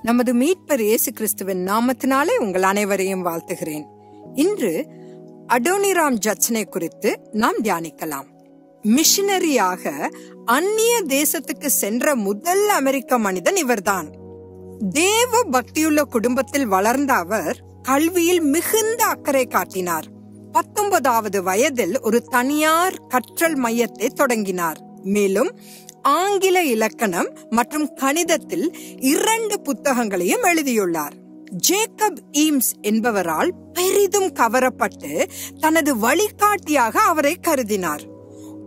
நமது மீட்பர் இயேசு கிறிஸ்துவின் நாமத்தினாலே உங்கள் அனைவரையும் வாழ்த்துகிறேன். இன்று அடோனிராம் ஜட்சனை குறித்து நாம் தியானிக்கலாம். மிஷனரியாக அந்நிய தேசத்துக்கு சென்ற முதல் அமெரிக்க மனிதன் இவர்தான். தேவ பக்தியுள்ள குடும்பத்தில் வளர்ந்த அவர் கல்வியில் மிகுந்த அக்கறை காட்டினார். 19வது வயதில் ஒரு தனியார் கற்றல் மையத்தை தொடங்கினார். மேலும் ஆங்கில இலக்கணம் மற்றும் கணிதத்தில் 2 புத்தகங்களையும் எழுதியுள்ளார். ஜேக்கப் ஈம்ஸ் என்பவரால் பெரிதும் கவரப்பட்டு தனது வழிகாட்டியாக அவரை கருதினார்.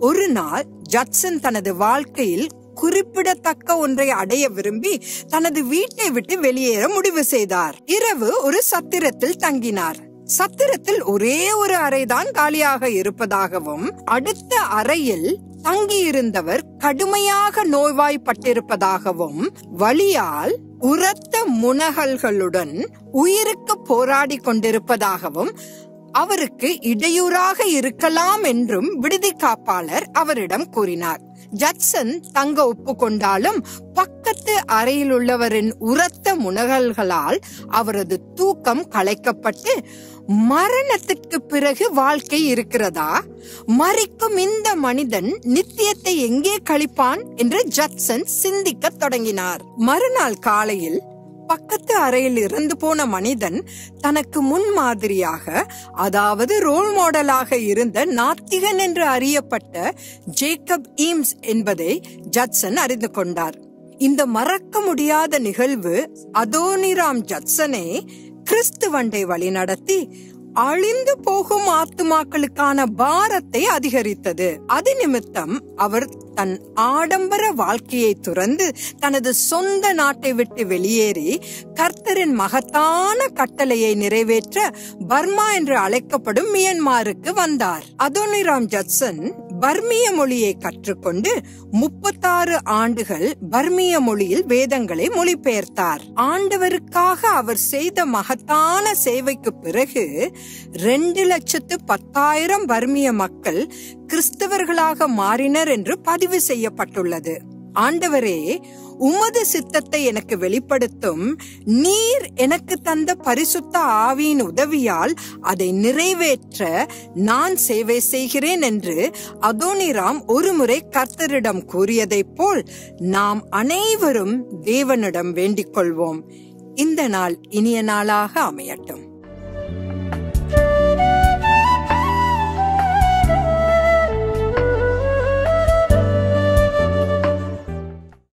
ஒரு நாள் ஜட்சன் தனது வாழ்க்கையில் குறிப்பிடத்தக்க ஒன்றை அடைய விரும்பி தனது வீட்டை விட்டு வெளியேற முடிவு செய்தார். இரவு ஒரு சத்திரத்தில் தங்கினார். சத்திரத்தில் ஒரே ஒரு அறைதான் காலியாக இருப்பதாகவும் அடுத்த அறையில் தங்கியிருந்தவர் கடுமையாக நோய்வாய்ப்பட்டிருப்பதாகவும் வலியால் உரத்த முனகல்களுடன் உயிருக்கு போராடி கொண்டிருப்பதாகவும் அவருக்கு இடையூறாக இருக்கலாம் என்றும் விடுதி காப்பாளர் அவரிடம் கூறினார். ஜட்சன் தங்க ஒப்புக்கொண்டாலும் பக்கத்து அறையில் உள்ளவரின் உரத்த முனகல்களால் அவரது தூக்கம் கலைக்கப்பட்டு மரணத்திற்கு பிறகு வாழ்க்கை இருக்கிறதா, மரிக்கும் இந்த மனிதன் நித்தியத்தை எங்கே கழிப்பான் என்று ஜட்சன் சிந்திக்க தொடங்கினார். மறுநாள் காலையில் பக்கத்து அறையில் இறந்து போன மனிதன் தனக்கு முன்மாதிரியாக, அதாவது ரோல் மாடலாக இருந்த நாத்திகன் என்று அறியப்பட்ட ஜேக்கப் ஈம்ஸ் என்பதை ஜட்சன் அறிந்து கொண்டார். இந்த மறக்க முடியாத நிகழ்வு அடோனிராம் ஜட்சனை கிறிஸ்துவண்டை வழி நடத்தி அழிந்து போகும் ஆத்துமாக்களுக்கான பாரத்தை அதிகரித்தது. அது நிமித்தம் அவர் தன் ஆடம்பர வாழ்க்கையை துறந்து தனது சொந்த நாட்டை விட்டு வெளியேறி கர்த்தரின் மகத்தான கட்டளையை நிறைவேற்ற பர்மா என்று அழைக்கப்படும் மியன்மாருக்கு வந்தார். அடோனிராம் ஜட்சன் பர்மிய மொழியை கற்றுக்கொண்டு 36 ஆண்டுகள் பர்மிய மொழியில் வேதங்களை மொழிபெயர்த்தார். ஆண்டவருக்காக அவர் செய்த மகத்தான சேவைக்கு பிறகு 2,10,000 பர்மிய மக்கள் கிறிஸ்தவர்களாக மாறினர் என்று பதிவு செய்யப்பட்டுள்ளது. ஆண்டவரே, உமது சித்தத்தை எனக்கு வெளிப்படுத்தும். நீர் எனக்கு தந்த பரிசுத்த ஆவியின் உதவியால் அதை நிறைவேற்ற நான் சேவை செய்கிறேன் என்று அடோனிராம் ஒருமுறை கர்த்தரிடம் கூறியதைப் போல் நாம் அனைவரும் தேவனிடம் வேண்டிக் கொள்வோம். இந்த நாள் இனிய நாளாக அமையட்டும்.